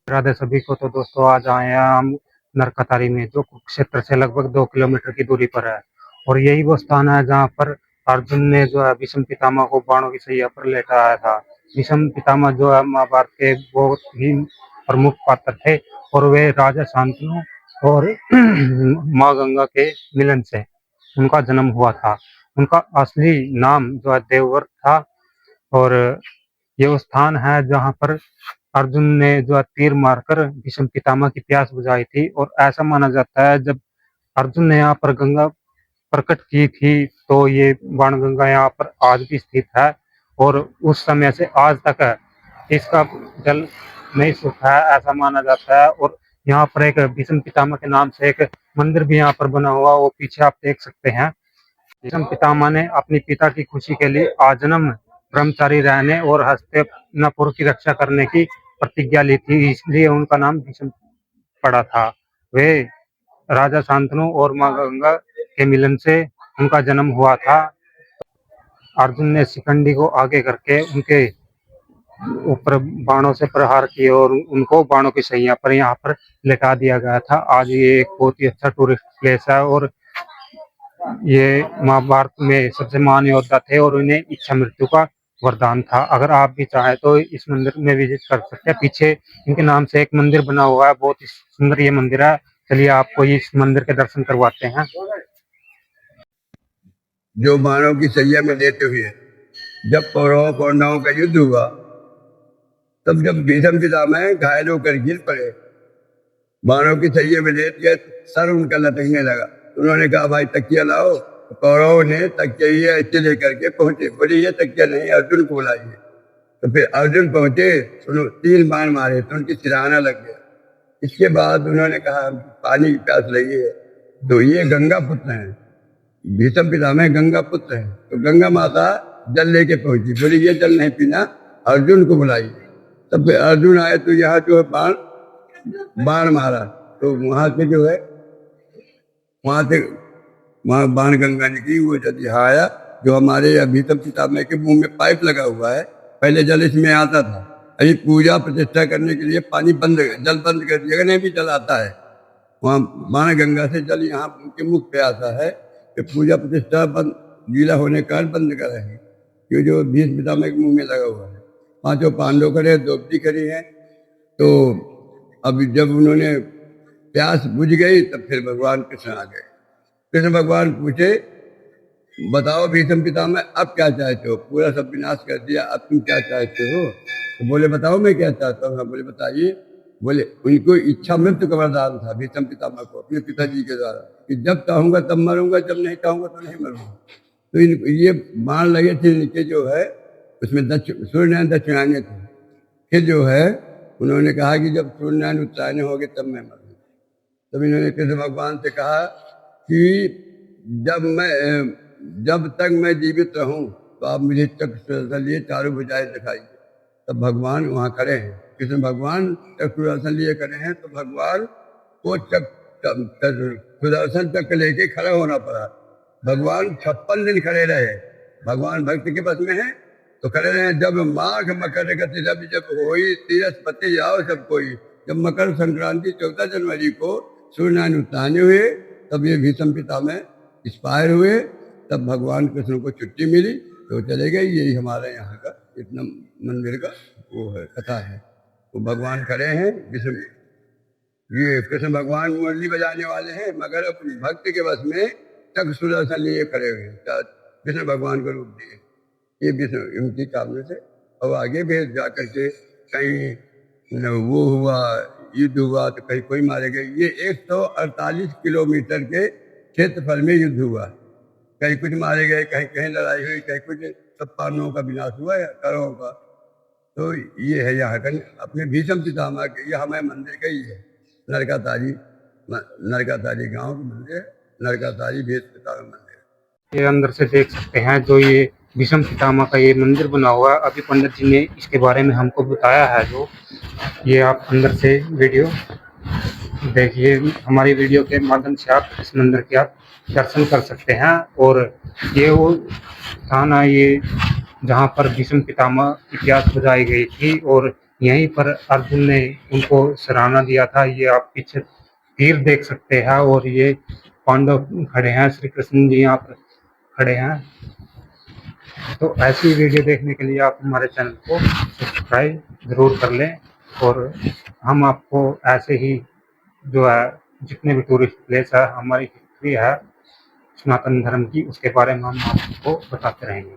राधे सभी को। तो दोस्तों आज आए हैं हम नरकतारी में, जो कुरुक्षेत्र से लगभग 2 किलोमीटर की दूरी पर है। और यही वो स्थान है जहाँ पर अर्जुन ने जो है भीष्म पितामह को बाणों की सैया पर लेटाया था। भीष्म पितामह जो है महाभारत के बहुत ही प्रमुख पात्र थे, और वे राजा शांतनु और माँ गंगा के मिलन से उनका जन्म हुआ था। उनका असली नाम जो है देवव्रत था। और ये वो स्थान है जहाँ पर अर्जुन ने जो है तीर मारकर भीष्म पितामह की प्यास बुझाई थी। और ऐसा माना जाता है जब अर्जुन ने यहाँ पर गंगा प्रकट की थी, तो ये बाण गंगा यहाँ पर आज भी स्थित है। और उस समय से आज तक इसका जल नहीं सूखा है, ऐसा माना जाता है। और यहाँ पर एक भीष्म पितामह के नाम से एक मंदिर भी यहाँ पर बना हुआ, वो पीछे आप देख सकते हैं। भीष्म पितामह ने अपनी पिता की खुशी के लिए आजन्म ब्रह्मचारी रहने और हस्तिनापुर की रक्षा करने की प्रतिज्ञा ली थी, इसलिए उनका नाम भीष्म पड़ा था। वे राजा शांतनु और माँ गंगा के मिलन से उनका जन्म हुआ था। अर्जुन ने शिखंडी को आगे करके उनके ऊपर बाणों से प्रहार किए और उनको बाणों की सैया पर यहाँ पर लेटा दिया गया था। आज ये एक बहुत ही अच्छा टूरिस्ट प्लेस है, और ये महाभारत में सबसे महान योद्धा थे और उन्हें इच्छा मृत्यु का वरदान था। अगर आप भी चाहें तो इस मंदिर में विजिट कर सकते हैं। पीछे इनके नाम से एक मंदिर बना हुआ है, बहुत ही सुंदर ये मंदिर है। चलिए आपको इस मंदिर के दर्शन करवाते हैं। जो बाणों की सैया में लेटे हुए जब कौरवों पांडवों का युद्ध हुआ, तब जब भीष्म पितामह घायल होकर गिर पड़े, बाणों की सैया में लेट गए, सर उनका लटकने लगा। उन्होंने कहा भाई तकिया लाओ। कौरवों ने तकिया ऐसे लेकर के पहुंचे, बोले ये तकिया नहीं, अर्जुन को बुलाइए। तो फिर अर्जुन पहुंचे, उन्होंने 3 बाण मारे तो उनकी सिरहाना लग गया। इसके बाद उन्होंने कहा पानी की प्यास लगी है। तो ये गंगा पुत्र हैं, भीष्म पितामह गंगा पुत्र है। तो गंगा माता जल लेके पहुंची, बोली ये जल नहीं पीना, अर्जुन को बुलाई। तब फिर अर्जुन आए तो यहाँ जो है बाण मारा, तो वहां से जो है वहां बाण गंगा निकली। वो जब यहाँ आया, जो हमारे भीष्म पितामह के मुंह में पाइप लगा हुआ है, पहले जल इसमें आता था। अभी पूजा प्रतिष्ठा करने के लिए पानी जल बंद कर दिया, नहीं भी जल आता है। वहाँ बाण गंगा से जल यहाँ उनके मुख पे आता है कि पूजा प्रतिष्ठा बंद, गीला होने का बंद कर रहे हैं, क्यों जो भीष्म पितामह के मुंह में लगा हुआ है। 5 पांडव खड़े, द्रौपदी खड़ी है। तो अब जब उन्होंने प्यास बुझ गई, तब फिर भगवान कृष्ण आ गए। कृष्ण भगवान पूछे बताओ भीष्म पितामह अब क्या चाहते हो, पूरा सब विनाश कर दिया, अब तुम क्या चाहते हो। तो बोले बताओ मैं क्या चाहता हूँ। बोले बताइए। बोले उनको इच्छा मृत्यु का वरदान था भीष्म पितामह को अपने पिताजी के द्वारा, कि जब चाहूंगा तब मरूंगा, जब नहीं चाहूंगा तो नहीं मरूंगा। तो ये बाण लगे थे इनके जो है, उसमें सूर्यनारायण दक्षिणायन थे। फिर जो है उन्होंने कहा कि जब सूर्यनारायण उत्तरायण हो गए तब मैं मरूंगा। तब इन्होंने कृष्ण भगवान से कहा कि जब तक मैं जीवित रहूं तो आप मुझे चक्र लिए चारों भुजाएं दिखाइए। तब भगवान वहाँ खड़े हैं, कृष्ण भगवान चक्र लिए खड़े हैं। तो भगवान को सुदर्शन चक्र लेके खड़ा होना पड़ा। भगवान 56 दिन खड़े रहे। भगवान भक्त के बस में है तो खड़े रहे। जब माघ मकर गति रवि जब होई, तीरथ पति जाओ सब कोई। जब मकर संक्रांति 14 जनवरी को सूर्यनारायण उत्तान हुए, तब ये भीष्म पितामह एक्सपायर हुए। तब भगवान कृष्ण को छुट्टी मिली तो चले गए। यही हमारे यहाँ का इतना मंदिर का वो है, कथा है। वो भगवान खड़े हैं, ये कृष्ण भगवान मुरली बजाने वाले हैं, मगर अपने भक्त के बस में चक्र सुदर्शन लिए खड़े हुए कृष्ण भगवान को रूप दिए। ये विष्णु उनकी कामना से। अब आगे भी जा करके कहीं वो हुआ, युद्ध हुआ तो कहीं कोई मारे गए। ये 148 किलोमीटर के क्षेत्रफल में युद्ध हुआ। कहीं कुछ मारे गए, कहीं कहीं लड़ाई हुई, कहीं कुछ, सब पांडवों का विनाश हुआ है, कौरवों का। तो ये है यहाँ का अपने भीष्म पितामह के, यह हमारे मंदिर का ही है। नरकातारी गांव का मंदिर है, नरकातारी भीष्म पितामह मंदिर। ये अंदर से देख सकते हैं जो ये भीष्म पितामह का ये मंदिर बना हुआ है। अभी पंडित जी ने इसके बारे में हमको बताया है। जो ये आप अंदर से वीडियो देखिए, हमारी वीडियो के माध्यम से आप इस मंदिर के आप दर्शन कर सकते हैं। और ये वो स्थान है ये जहाँ पर भीष्म पितामह की प्यास बुझाई गई थी। और यहीं पर अर्जुन ने उनको सराहना दिया था। ये आप पीछे तीर देख सकते हैं और ये पांडव खड़े हैं, श्री कृष्ण जी यहाँ पर खड़े हैं। तो ऐसी वीडियो देखने के लिए आप हमारे चैनल को सब्सक्राइब जरूर कर लें और हम आपको ऐसे ही जो है जितने भी टूरिस्ट प्लेस है, हमारी हिस्ट्री है सनातन धर्म की, उसके बारे में हम आपको बताते रहेंगे।